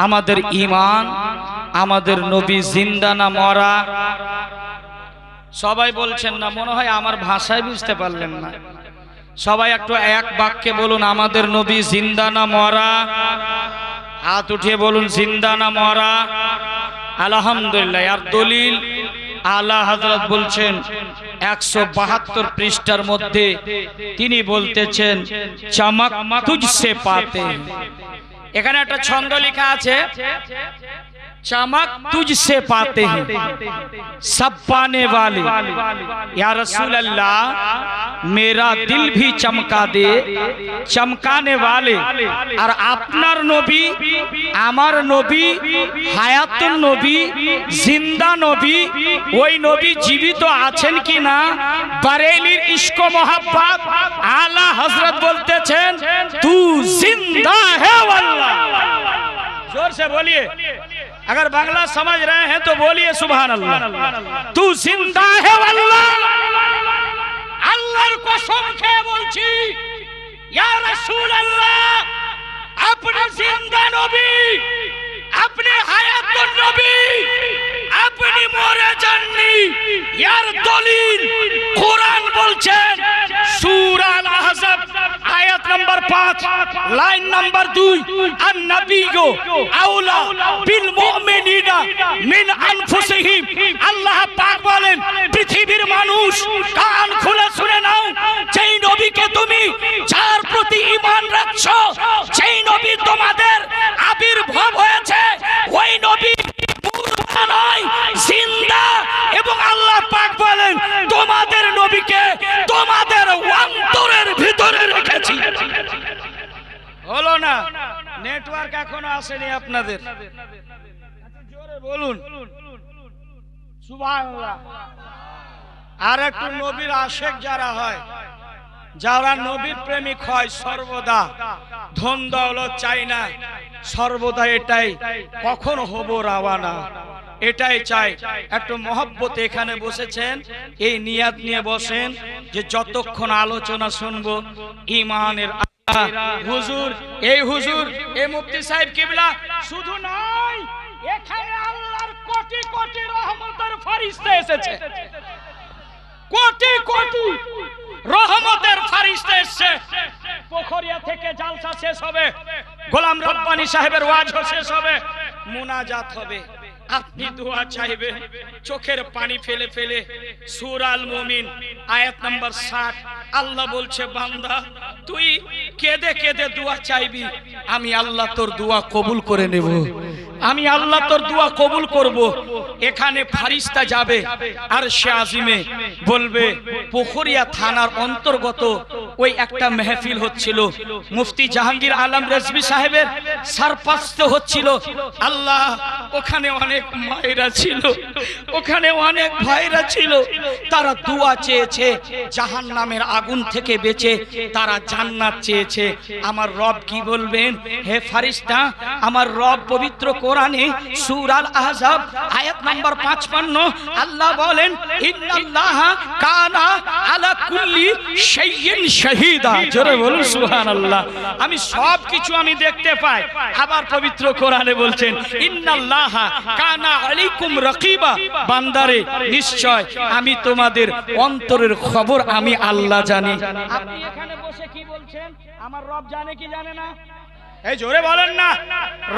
আমাদের ঈমান, আমাদের নবী জিন্দা না মরা? সবাই বলছেন না, মনে হয় আমার ভাষায় বুঝতে পারলেন না। সবাই একটু এক বাক্যে বলুন, আমাদের নবী জিন্দা না মরা? হাত উঠিয়ে বলুন, জিন্দা না মরা? আলহামদুলিল্লাহ। আর দলিল আলা হযরত বলছেন 172 পৃষ্ঠার মধ্যে তিনি বলতেছেন চমক তুঝসে পাতে। এখানে একটা ছন্দ লেখা আছে, चमक तुझसे पाते हैं सब पाने वाले, या रसूल अल्लाह मेरा दिल भी चमका दे चमकाने वाले। और আপনার নবী, আমার নবী, হায়াতুন নবী, জিন্দা নবী, ওই নবী জীবিত আছেন কিনা? বরেলির ইশক ও মোহাব্বত আলা হযরত বলতেছেন তু জিন্দা है वल्लाह। जोर से बोलिए, अगर बांग्ला समझ रहे हैं तो बोलिए सुभान अल्लाह। तू जिंदा है वल्लाह। আল্লাহর কসম খেয়ে বলছি, ইয়া রাসূলুল্লাহ, আপনি জিন্দা নবী, আপনি হায়াতুন নবী, আপনি মরে যাননি। ইয়ার দলিল কোরআন বলছেন সূরা আল আহজাব আয়াত নাম্বার 5 লাইন নাম্বার 2, আন নবিয়্যু আওলা বিল মুমিনিনা মিন আনফুসিহিম। আল্লাহ পাক বলেন, পৃথিবীর মানুষ কান খুলে শুনে নাও, যেই নবীকে তুমি যার প্রতি ঈমান রাখছো, যেই নবী তোমাদের আবির্ভাব হয়েছে, ওই নবী মুর্দা নয়, জিন্দা। এবং আল্লাহ পাক বলেন, তোমাদের নবীকে তোমাদের অন্তরের ভিতরে রেখেছি। হলো না? নেটওয়ার্ক এখনো আসেনি আপনাদের? জোরে বলুন সুবহানাল্লাহ। আর একটু নবীর আশেক যারা হয়, যারা নবীর প্রেমিক হয়, সর্বদা ধন দৌলত চাই না, সর্বদা এটাই কখন হব রাওয়ানা, এটাই চাই। একটু মহব্বতে এখানে বসেছেন, এই নিয়াত নিয়ে বসেন যে যতক্ষণ আলোচনা শুনবো ঈমানের হুজুর, এই হুজুর, এই মুফতি সাহেব কিবলা শুধু নয়, এখানে আল্লাহর কোটি কোটি রহমতের ফেরেশতা এসেছে, কোটি কোটি রহমতের ফেরেশতা এসেছে। পোখরিয়া থেকে জালসা শেষ হবে, গোলাম রব্বানী সাহেবের ওয়াজ শেষ হবে, মুনাজাত হবে, আপনি দোয়া চাইবেন চোখের পানি ফেলে ফেলে। সূরা আল মুমিন আয়াত নাম্বার 60, আল্লাহ বলছে, বান্দা তুই কেঁদে কেঁদে দোয়া চাইবি, আমি আল্লাহ তোর দোয়া কবুল করে নেব, আমি আল্লাহ তোর দোয়া কবুল করব। এখানে ফেরেশতা যাবে আর সে আজিমে বলবে, পোখরিয়া থানার অন্তর্গত ওই একটা মেহফিল হচ্ছিল, মুফতি জাহাঙ্গীর আলম রেজভী সাহেবের সারপাস্তে হচ্ছিল। আল্লাহ, ওখানে অনেক মায়েরা ছিল, ওখানে অনেক ভাইরা ছিল, তারা দোয়া চেয়েছে জাহান্নামের আগুন থেকে বেঁচে তারা জান্নাত চেয়েছে। আমার রব কি বলবেন? হে ফেরেশতা, আমার রব পবিত্র কোরআনে সূরা আল আহজাব আয়াত নাম্বার 55 আল্লাহ বলেন, ইন্নাল্লাহা কানা আলা কুল্লি শাইইন শাহীদা। জোরে বলুন সুবহানাল্লাহ। আমি সব কিছু আমি দেখতে পাই। আবার পবিত্র কোরআনে বলছেন, ইন্নাল্লাহা কানা আলাইকুম রাকিবা। বান্দারে, নিশ্চয় আমি তোমাদের অন্তরের খবর আমি আল্লাহ জানি। আপনি এখানে বসে কি বলছেন? আমার রব জানে কি জানে না? এই জোরে বলেন না,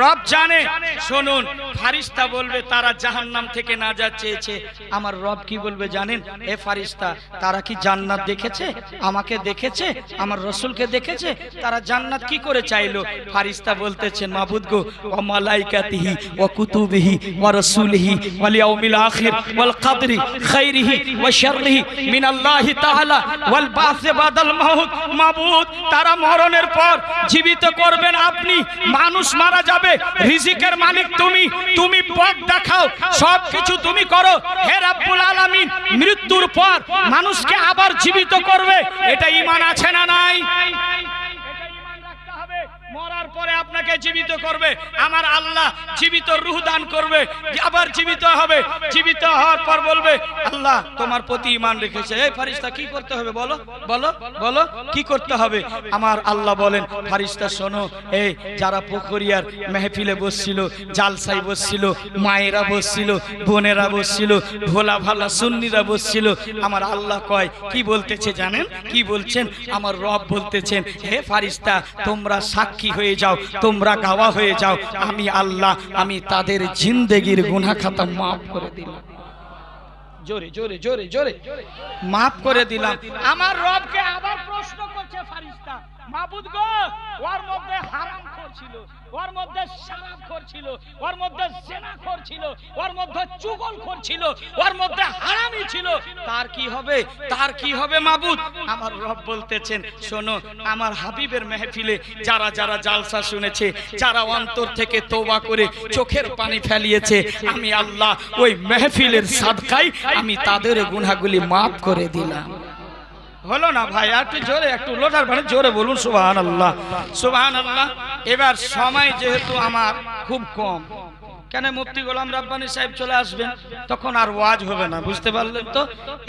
রব জানে। শুনুন, ফেরেশতা বলবে তারা জাহান্নাম থেকে নাজাত চেয়েছে। আমার রব কি বলবে জানেন? এ ফেরেশতা, তারা কি জান্নাত দেখেছে? আমাকে দেখেছে, আমার রাসূলকে দেখেছে, তারা জান্নাত কি করে চাইলো? ফেরেশতা বলতেছেন, মাবুদ গো, ওয়া মালাইকাতিহি ওয়া কুতুবিহি ওয়া রাসূলিহি ওয়াল ইয়াউমিল আখির ওয়াল কদরি খাইরিহি ওয়া শাররিহি মিনাল্লাহি তাআলা ওয়াল বাস বাদাল মাউত। মাবুদ, তারা মরণের পর জীবিত করবেন আপনি, মানুষ মারা যাবে, রিজিকের মালিক তুমি, তুমি পথ দেখাও, সবকিছু তুমি করো। হে রব্বুল আলামিন, মৃত্যুর পর মানুষকে আবার জীবিত করবে, এটা ঈমান আছে না নাই? এটা ঈমান রাখতে হবে। মরার পরে আপনার আপনাকে জীবিত করবে, আমার আল্লাহ জীবিত রূহ দান করবে, আবার জীবিত হবে। জীবিত হওয়ার পর বলবে আল্লাহ তোমার প্রতি ঈমান রেখেছে। এই ফেরেশতা কি করতে হবে বলো বলো বলো, কি করতে হবে? আমার আল্লাহ বলেন ফেরেশতা শোনো, এই যারা পুখরিয়ার মেহফিলে বসছিল, জালসায় বসছিল, মায়েরা বসছিল, বোনেরা বসছিল, ভোলা ভালা সুন্নিরা বসছিল, আমার আল্লাহ কয় কি বলতেছে জানেন? কি বলছেন? আমার রব বলতেছেন হে ফেরেশতা তোমরা সাক্ষী হয়ে যাও, তোমরা গাওয়া হয়ে যাও, আমি আল্লাহ আমি তাদের জিন্দেগির গুনাহ খাতা মাফ করে দিলাম। জোরে জোরে জোরে জোরে মাফ করে দিলাম। আমার রবকে আবার প্রশ্ন করছে ফেরেশতা, মাবুদ গো ওর মধ্যে হারামখোর ছিল, ওর মধ্যে শরাবখোর ছিল, ওর মধ্যে জিনাখোর ছিল, ওর মধ্যে চুগলখোর ছিল, ওর মধ্যে হারামি ছিল, তার কি হবে? তার কি হবে মাবুদ? আমার রব বলতেছেন শোনো, আমার হাবিবের মেহফিলে যারা যারা জালসা শুনেছে, যারা অন্তর থেকে তওবা করে চোখের পানি ফেলিয়েছে, আমি আল্লাহ ওই মেহফিলের সাদকায় আমি তাদের গুনাহগুলি মাফ করে দিলাম। হলো না ভাই? একটু জোরে, একটু লোটার মানে জোরে বলুন সুবহানাল্লাহ সুবহানাল্লাহ। এবার সময় যেহেতু আমার খুব কম, কেন মুফতি গোলাম রাব্বানী সাহেব চলে আসবেন, তখন আর ওয়াজ হবে না, বুঝতে পারলেন তো?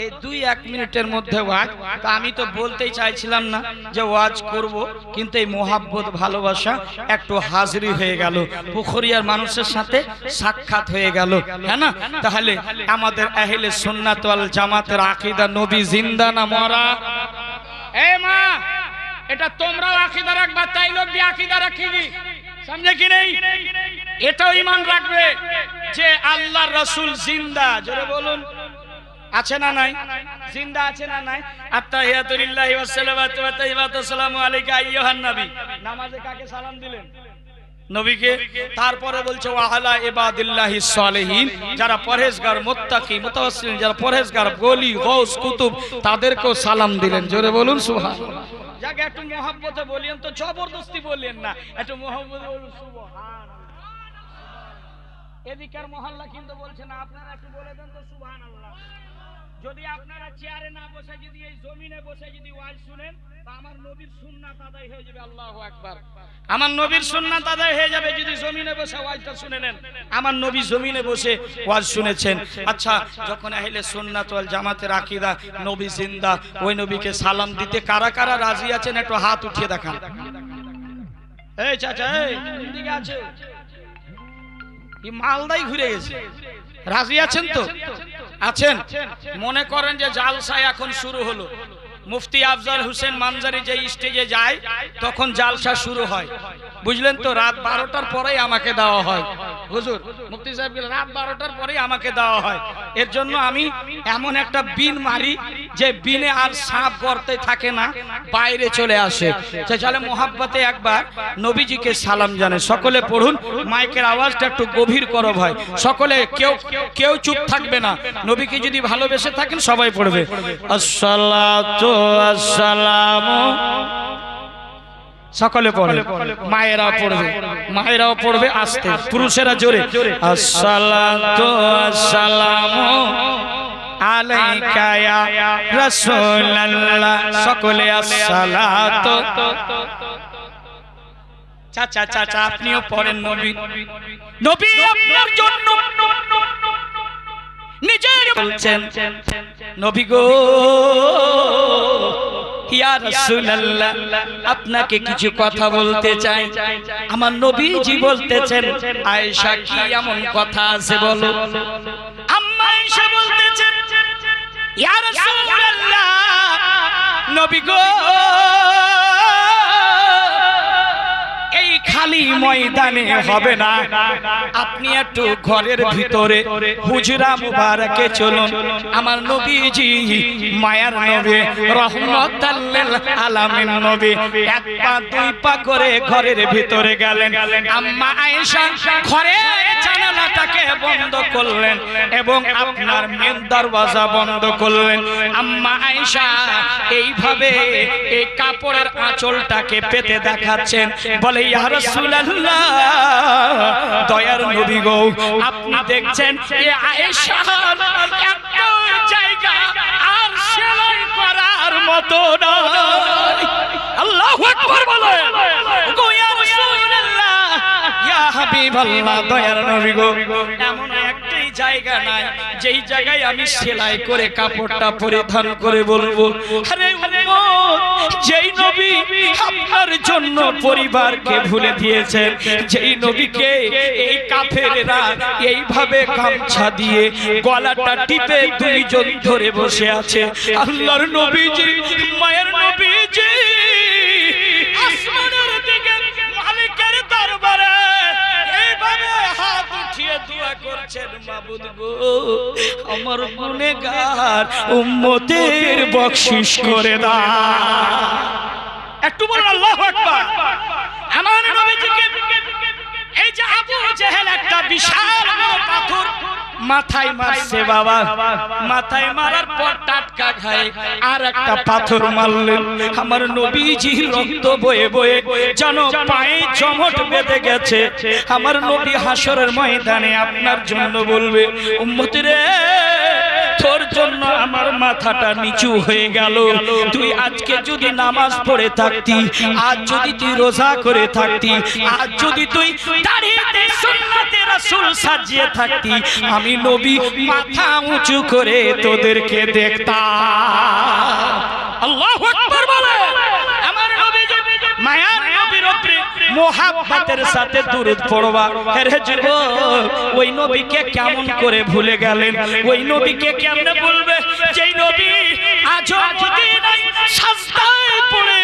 এই 2-1 মিনিটের মধ্যে ওয়াজ। তা আমি তো বলতেই চাইছিলাম না যে ওয়াজ করব, কিন্তু এই মোহাব্বত ভালোবাসা একটু হাজিরি হয়ে গেল, পুখরিয়ার মানুষের সাথে সাক্ষাৎ হয়ে গেল, হ্যাঁ না? তাহলে আমাদের আহলে সুন্নাত ওয়াল জামাতের আকীদা নবী জিন্দা না মরা? এ মা, এটা তোমরাও আকীদা রাখবা, তাই লোক দিয়ে আকীদা রাখিবি, समझे कि नहीं? এটাও ঈমান রাখবে যে আল্লাহর রাসূল জিন্দা। জোরে বলুন আছে না নাই? জিন্দা আছে না নাই? আত্তাহিয়াতু লিল্লাহি ওয়াস সালাওয়াতু ওয়া তাইয়্যিবাতু আসসালামু আলাইকা আইয়ুহান নবী। নামাজে কাকে সালাম দিলেন? নবীকে। তারপরে বলছে ওয়া আলা ইবাদিল্লাহিস সালিহিন, যারা পরহেজগার, মুত্তাকি, মুতাওয়াসসিলিন, যারা পরহেজগার, ওলি, গাউস, কুতুব, তাদেরকেও সালাম দিলেন। জোরে বলুন সুবহানাল্লাহ। যাকে একটু মহব্বতে বলেন তো, জবরদস্তি বলেন না, একটু মহব্বতে বলুন সুবহানাল্লাহ। এদিকের মহল্লা কিন্তু বলছে না, আপনারা একটু বলে দেন তো সুবহানাল্লাহ। যদি আপনারা চেয়ারে না বসে যদি এই জমিনে বসে যদি ওয়াজ শুনেন, তা আমার নবীর সুন্নাত আদায় হয়ে যাবে। আল্লাহু আকবার। আমার নবীর সুন্নাত আদায় হয়ে যাবে যদি জমিনে বসে ওয়াজটা শুনে নেন। আমার নবী জমিনে বসে ওয়াজ শুনেছেন। আচ্ছা, যখন আহলে সুন্নাত ওয়াল জামাতের আকীদা নবী জিন্দা, ওই নবীকে সালাম দিতে কারা কারা রাজি আছেন একটু হাত উঠিয়ে দেখান। এই চাচা, এই দিকে আছে, এই মালদাই ঘুরে গেছে, রাজি আছেন তো? আছেন? মনে করেন যে জালসা এখন শুরু হলো, মুফতি আফজাল হোসেন মানজারি যে স্টেজে যায় তখন জালসা শুরু হয়, বুঝলেন তো? রাত 12টার পরেই আমাকে দেওয়া হয়, হুজুর মুফতি সাহেব রাত 12টার পরেই আমাকে দেওয়া হয়। এর জন্য আমি এমন একটা বিন মারি যে বিনে আর সাপ গর্তে থাকে না, বাইরে চলে আসে। চলে মোহাব্বতে একবার নবীজিকে সালাম জানে। সকলে পড়ুন, মাইকের আওয়াজটা একটু গভীর করো ভাই, সকলে কেউ কেউ চুপ থাকবে না। নবীকে যদি ভালোবেসে থাকেন সবাই পড়বে আসসালাতু আসসালামু। সকলে পড়ে, মায়েরা পড়বে, মায়েরাও পড়বে আস্তে, পুরুষেরা জোরে আসসালাতু আসসালামু আলাইকা ইয়া রাসূলুল্লাহ। সকলে আসসালাতু। চাচা চাচা আপনিও পড়েন নবী। নবী আপনার জন্য নিজের বলছেন, নবী গো ইয়া রাসূলুল্লাহ, আপনাকে কিছু কথা বলতে চাই। আমার নবীজি বলতেছেন, আয়েশা কি এমন কথা আছে বলো? আম্মা আয়েশা বলতেছেন, ইয়া রাসূলুল্লাহ, নবী গো এই খালি ময়দানে হবে না, আপনি একটু ঘরের ভিতরে হুজরা মুবারকে চলুন। আমার নবীজি মায়ার নবী, রহমাতাল লিল আলামিন নবী, এক পা দুই পা করে ঘরের ভিতরে গেলেন। আম্মা আয়েশা ঘরের জানালাটাকে বন্ধ করলেন এবং আপনার মেন দরওয়াজা বন্ধ করলেন। আম্মা আয়েশা এইভাবে এই কাপড়ের আঁচলটাকে পেতে দেখাচ্ছেন, বলে ইয়া রাসূলুল্লাহ, দয়ার নবী গো আপনি দেখছেন এই আয়েশার একটা জায়গা আর সেলাই করার মতো নয়। আল্লাহু আকবার বলে, গো ইয়া রাসূলুল্লাহ, হাবিবাল্লাহ দয়ার নবী গো এমন একটাই জায়গা নাই যেই জায়গায় আমি সেলাই করে কাপড়টা পরিধান করে বলবো আরে উম্মত যেই নবী আপনার জন্য পরিবারকে ভুলে দিয়েছেন যেই নবীকে এই কাফেররা এইভাবে গামছা দিয়ে গলাটা টিপে দুইজন ধরে বসে আছে আল্লাহর নবীজি মায়ের নবীজি আসমানের দিকে মালিকের দরবারে এইভাবে হাত উঠিয়ে দোয়া করছেন মাবুদ গো আমার গুনাহগার উম্মতের বখশিশ করে দাও একটু বলুন আল্লাহু আকবার আমার নবীজিকে এই যে আবু জেহেল একটা বিশাল বড় পাথর মাথায় মারছে বাবা মাথায় মারার পর টাটকা খায় আর একটা পাথর মারলেন আমার নবীজি রক্ত বয়ে বয়ে যেন পায়ে চমট বেঁধে গেছে আমার নবী হাসরের ময়দানে আপনার জন্য বলবে উম্মতি রে তোর জন্য আমার মাথাটা নিচু হয়ে গেল তুই আজকে যদি নামাজ পড়ে থাকতি আজ যদি তুই রোজা করে থাকতি আজ যদি তুই দাড়িতে সুন্নতে রাসূল সাজিয়ে থাকতি আমি নবী মাথা উঁচু করে তোদেরকে দেখতাম আল্লাহু আকবার বলে আমার নবী মায়ার নবীর উপরে মোহাব্বতের সাথে দুরূদ পড়বা হে যুবক ওই নবীকে কেমন করে ভুলে গেলেন ওই নবীকে কেমনে বলবে যেই নবী আজও মদিনায় সাজদায় পড়ে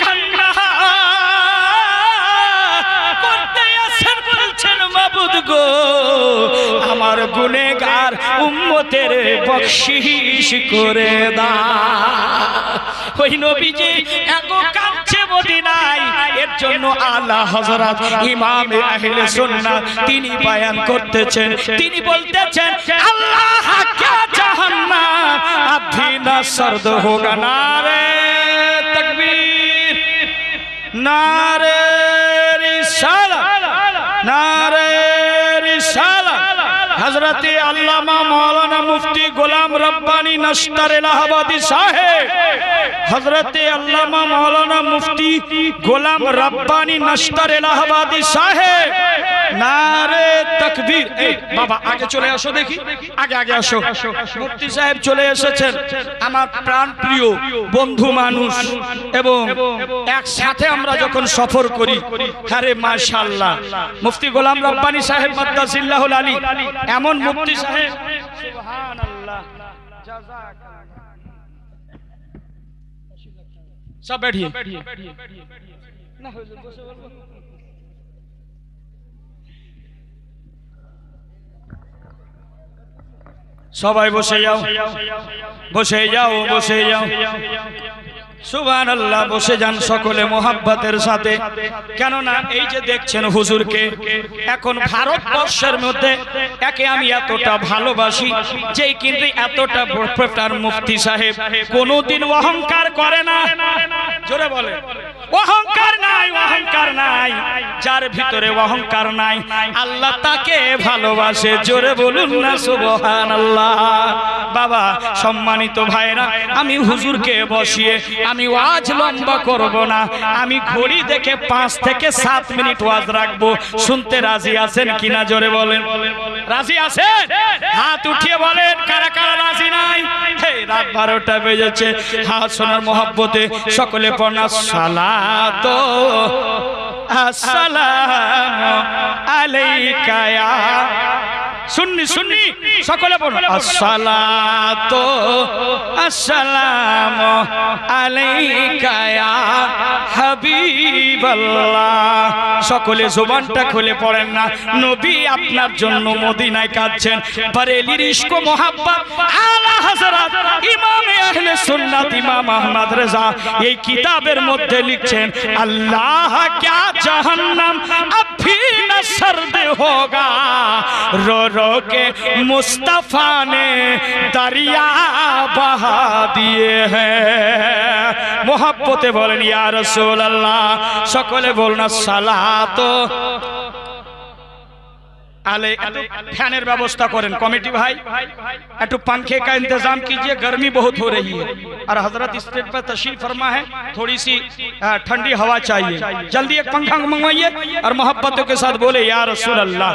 কান্না করতে আছেন বলছেন মাবুদ গো আমার গুনাহগার উম্মতের বখশিশ করে দাও ওই নবীজি এগো কাঁদছে মদিনায় এর জন্য আলা হযরত ইমাম আহলে সুন্নাত তিনি বয়ান করতেছেন তিনি বলতেছেন আল্লাহ কা জাহান্নাম আবি না সরদ হোগা নারে তাকবীর নারে রিসালাত নারে রিসালাত হযরত আল্লামা মাওলানা মুফতি গোলাম রব্বানী নশতার ইলাহাবাদী সাহেব হযরত আল্লামা মাওলানা মুফতি গোলাম রব্বানী নশতার ইলাহাবাদী সাহেব নারে তাকবীর এই বাবা আগে চলে আসো দেখি আগে আগে আসো মুফতি সাহেব চলে এসেছেন আমার প্রাণ প্রিয় বন্ধু মানুষ এবং একসাথে আমরা যখন সফর করি আরে মাশাআল্লাহ মুফতি গোলাম রব্বানী সাহেব মাদ্দাসিল্লাহুল আলী এমন মুফতি সাহেব সুবহানাল্লাহ জাযাকাল্লাহ সব बैठिए না হুজুর বসে বলবো সবাই বসে যাও বসে যাও বসে যাও সুবহানাল্লাহ বসে যান সকলে মোহাব্বতের সাথে কেননা এই যে দেখছেন হুজুরকে এখন ভারতবর্ষের মধ্যে একে আমি এতটা ভালোবাসি যেই কিন্তু এতটা প্রফেসর মুফতি সাহেব কোনোদিন অহংকার করে না জোরে বলে অহংকার নাই যার ভিতরে অহংকার নাই আল্লাহ তাকে ভালোবাসে জোরে বলুন না সুবহানাল্লাহ বাবা সম্মানিত ভাইরা আমি হুজুরকে বসিয়ে আমি ওয়াজ লম্বা করব না আমি ঘড়ি দেখে 5 থেকে 7 মিনিট ওয়াজ রাখবো শুনতে রাজি আছেন কিনা জোরে বলেন রাজি আছেন হাত উঠিয়ে বলেন কারা কারা রাজি নাই এই রাত 12টা বেজেছে হাত শোনার মহব্বতে সকলে পড়না সালাত আসসালামু আলাইকা ইয়া সুন্নি সুন্নি সকলে পড়ুন আসসালাতু আসসালামু আলাইকা ইয়া হাবিবাল্লাহ সকলে জবানটা খুলে পড়েন না নবী আপনার জন্য মদিনায় কাঁদছেন বরেলির ইশক ও মোহাব্বত আলা হযরত ইমাম আহলে সুন্নাত ইমাম আহমদ রেজা এই কিতাবের মধ্যে লিখছেন আল্লাহ क्या जहन्नम अब भी न सर्द होगा रो रो के मुस्तफा ने दरिया बहा दिए हैं मोहब्बते बोलें या रसूल अल्लाह सकले बोलना सलातो आले फैन व्यवस्था करें कमेटी भाई एक पंखे का इंतजाम कीजिए, गर्मी बहुत हो रही है और हजरत स्टेज पर तशरीफ फरमा है, थोड़ी सी ठंडी हवा चाहिए, जल्दी एक पंखा मंगवाइए और मोहब्बतों के साथ बोले या रसूल अल्लाह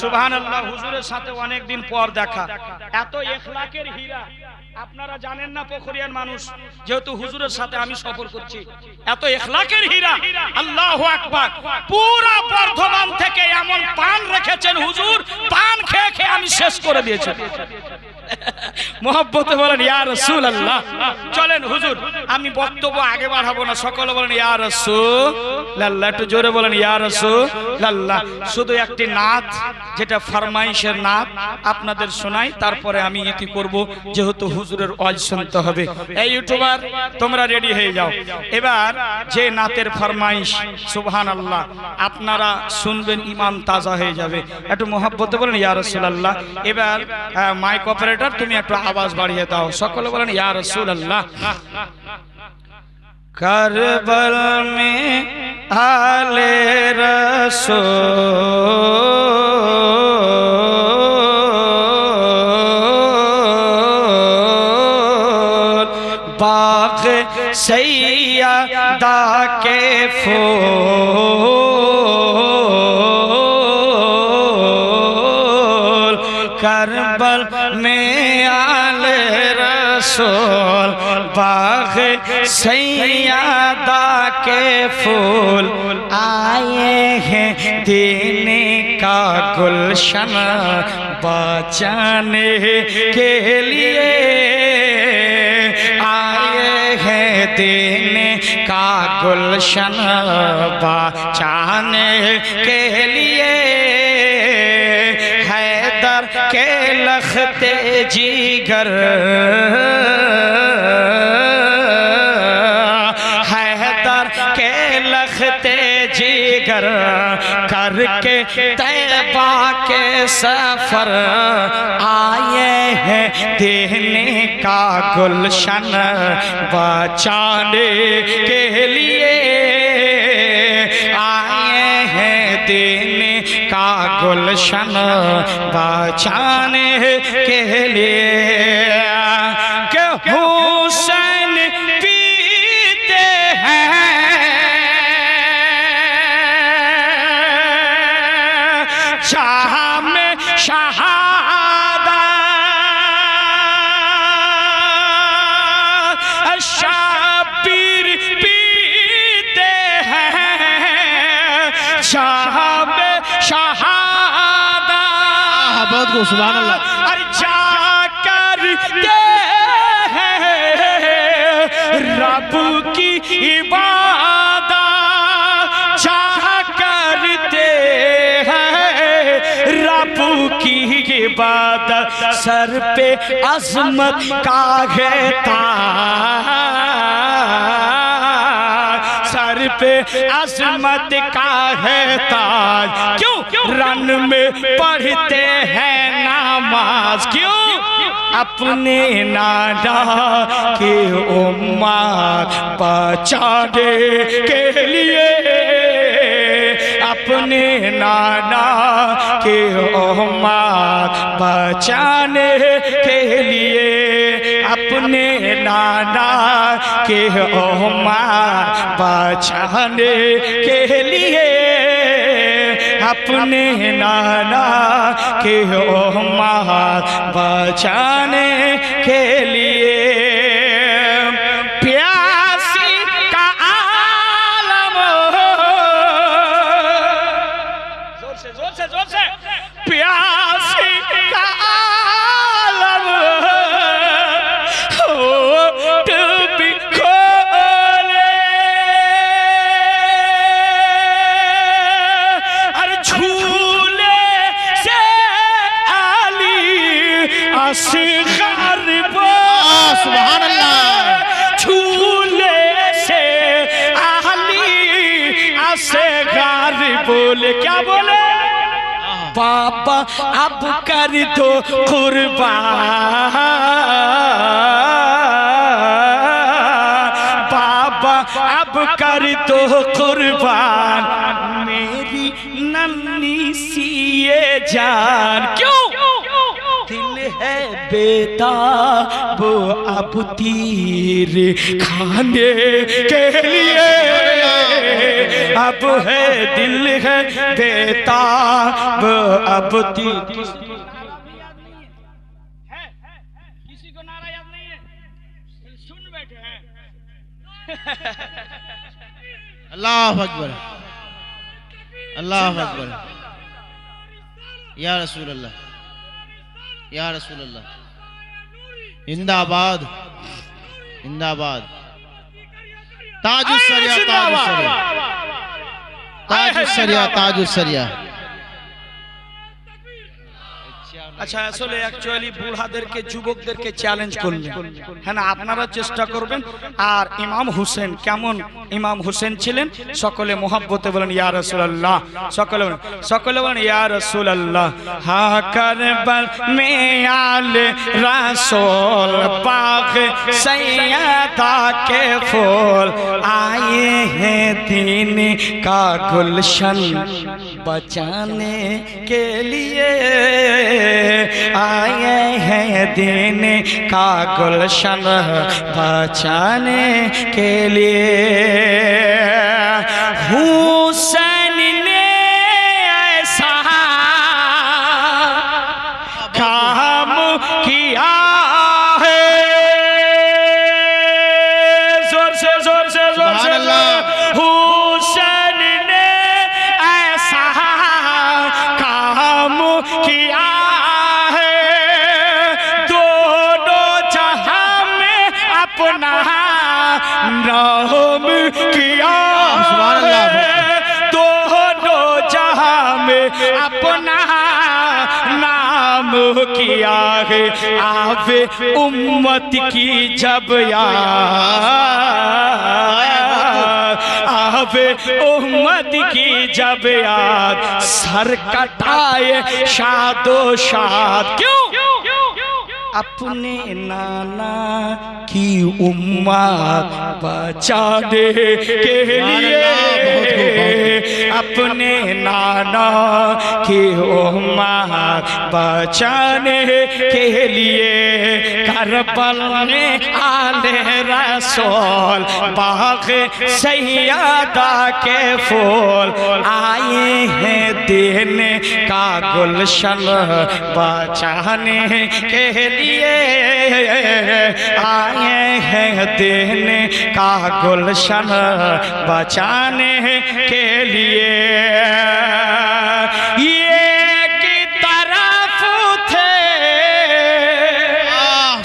सुभान अल्लाह। हुजूरेर साथे अनेक दिन पर देखा, एत एखलाकेर हीरा আপনারা জানেন না পোখরিয়ার মানুষ, যেহেতু হুজুরের সাথে আমি সফর করছি, এত এখলাকের হীরা আল্লাহু আকবার। পুরো বর্ধমান থেকে এমন পান রেখেছেন হুজুর, পান খেয়ে খেয়ে আমি শেষ করে দিয়েছি। মোহব্বতে বলেন ইয়া রাসূলুল্লাহ। চলেন হুজুর, আমি বক্তব্য আগে বাড়াবো না, সকলে বলেন ইয়া রাসূলুল্লাহ, একটু জোরে বলেন ইয়া রাসূলুল্লাহ। শুধু একটি নাত, যেটা ফরমাইশের নাত আপনাদের শোনাই, তারপরে আমি ইতি করব, যেহেতু হুজুরের ওয়াজ শুনতে হবে। এই ইউটিউবার তোমরা রেডি হয়ে যাও, এবার যে নাতের ফরমাইশ সুবহানাল্লাহ আপনারা শুনবেন, ঈমান তাজা হয়ে যাবে। একটু মোহব্বতে বলেন ইয়া রাসূলুল্লাহ। এবার মাইক অপারেটর তুমি একটু আওয়াজ বাড়িয়ে দাও, সকলে বলেন ইয়া রাসূলুল্লাহ। কারবাল মে আলে রাসূল বাগ সৈয়দা কে ফুল, करबल में आले रसूल बाग सैयदा के फूल, आए हैं दीन का गुलशन बचाने के लिए, आए हैं दीन का गुलशन बचाने के लिए, के लखते जिगर हैदर के लखते जिगर करके तैबा के सफर, आए हैं देने का गुलशन बचाने के लिए, आए हैं देने का गुलशन बचाने के लिए। के हुसैन पीते हैं शाह में शहादत, शाबिर पीते हैं शाह में शहादत, बहुत खूब सुभान अल्लाह। और जाकर रब की इबादत, चाह करते हैं रब की इबादत, सर पे अजमत का है ताज, सर पे अजमत का है ताज, क्यों रन में पढ़ते हैं नमाज, क्यों अपने नाना के उम्मत बचाने के लिए, अपने नाना के उम्मत बचाने के लिए, अपने नाना के उम्मत बचाने के लिए, अपने नाना के उम्मत बचाने के लिए। प्यासी का आलम, जोर से जोर से जोर से, प्यासी का आलम होठ भी खोले, अरे झूले से आली असग़र सुभान अल्लाह। झूले से आली असग़र बोले, क्या बोले पापा अब कर दो कुर्बान, पापा अब कर दो कुर्बान, मेरी नन्ही सी ये जान क्यों दिल है बेताब अब तीर खाने के लिए अब है दिल है बेताब अब तीर किसी को नारा याद नहीं है सुन बैठे हैं अल्लाह अकबर अल्लाह अकबर या रसूल अल्लाह या रसूल अल्लाह जिंदाबाद जिंदाबाद ताजुस्सरिया ताजुस्सरिया ताजुस्सरिया ताजुस्सरिया আচ্ছা আসলে অ্যাকচুয়ালি বুড়াদেরকে যুবকদেরকে চ্যালেঞ্জ করলেন হ্যাঁ না আপনারা চেষ্টা করবেন আর ইমাম হোসেন কেমন ইমাম হোসেন ছিলেন সকলে মোহাব্বতে বলেন ইয়া রাসূলুল্লাহ সকলে বলেন ইয়া রাসূলুল্লাহ হা কারবাল মে আলে রাসূল পাক সৈয়দা কে ফুল आए हैं दीन का गुलशन बचाने के लिए आए हैं दीन का गुलशन बचाने के लिए हुसैन ने ऐसा काम किया है जोर से हुसैन ने ऐसा काम किया है दोनों जहां में अपना नाम किया है दोनों जहां में अपना नाम किया है आवे उम्मत की जब याद आवे उम्मत की जब याद सर कटाए शादो शाद क्यों अपने नाना की उम्मत बचाने के लिए अपने नाना की उम्मत बचाने के लिए करबल में आले रसूल बाग सैयदा के फूल आए हैं दीन का गुलशन बचाने के लिए आए हैं दीन का गुलशन बचाने के लिए ये की तरफ थे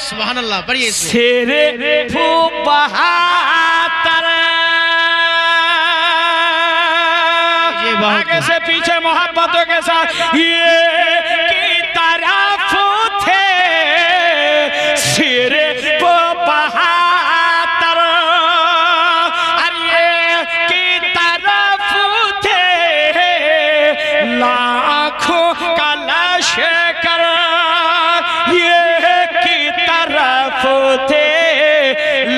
सुभान अल्लाह पढ़िए शेर बहातर आगे से पीछे मोहब्बतों के साथ ये की तरफ थे शेर बहातर अरे की तरफ थे लाखों का लश्कर ये की तरफ थे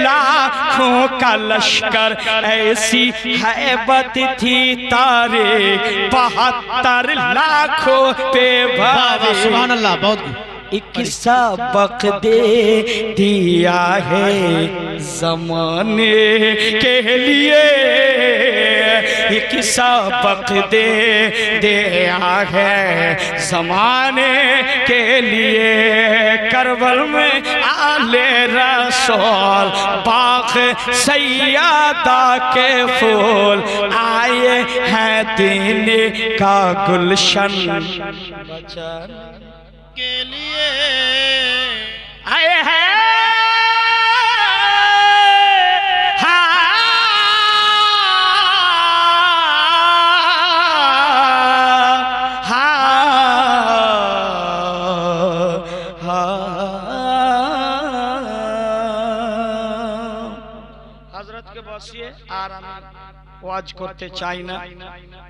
लाखों का लश्कर ऐसी हैबत थी तारे 72 लाखों पे भारी सुभान अल्लाह बहुत एक सबक दे दिया है जमाने के लिए एक सबक दे दिया है जमाने के लिए करबल में आले रसूल बाग सैयदा के फूल आए हैं दीन का गुलशन बचाने के लिए आए हैं হযরত কে বসিয়ে আর আমি ওয়াজ করতে চাই না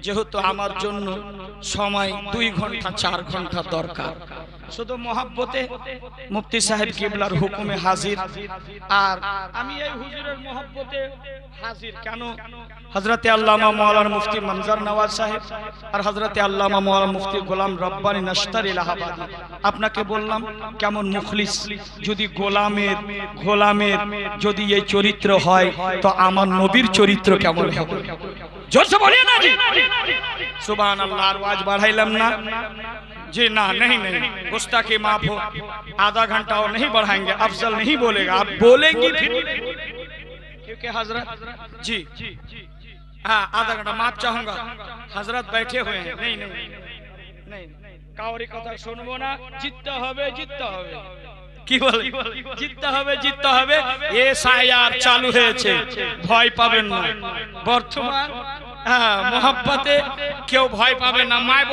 যেহেতু আমার জন্য সময় 2 ঘন্টা 4 ঘন্টা দরকার শুধু মহব্বতে মুফতি সাহেব কিবলার হুকুমে হাজির। আর আমি এই হুজুরের মহব্বতে হাজির কেন? হযরতে আল্লামা মাওলানা মুফতি মনজর নওয়াজ সাহেব আর হযরতে আল্লামা মাওলানা মুফতি গোলাম রব্বানী নশতার ইলাহাবাদী। আপনাকে বললাম কেমন মুখলিস। যদি গোলামের যদি এই চরিত্র হয় তো আমার নবীর চরিত্র কেমন হবে? জোরসে বলিয়ে না জি সুবহানাল্লাহ। আর আওয়াজ বাড়াইলাম না जी ना नहीं गुस्ताखी माफ हो, आधा घंटा और नहीं बढ़ाएंगे, अफजल नहीं बोलेगा, आप बोलेंगी फिर क्योंकि हजरत जी हाँ आधा घंटा माफ चाहूंगा, हजरत बैठे हुए हैं। नहीं कावरी कथा सुनबो ना, जितते হবে কি বলে জিততে হবে। এ সায়ার চালু হয়েছে, ভয় পাবেন না। বর্তমান মহব্বতে কেউ ভয় পাবে না। মায়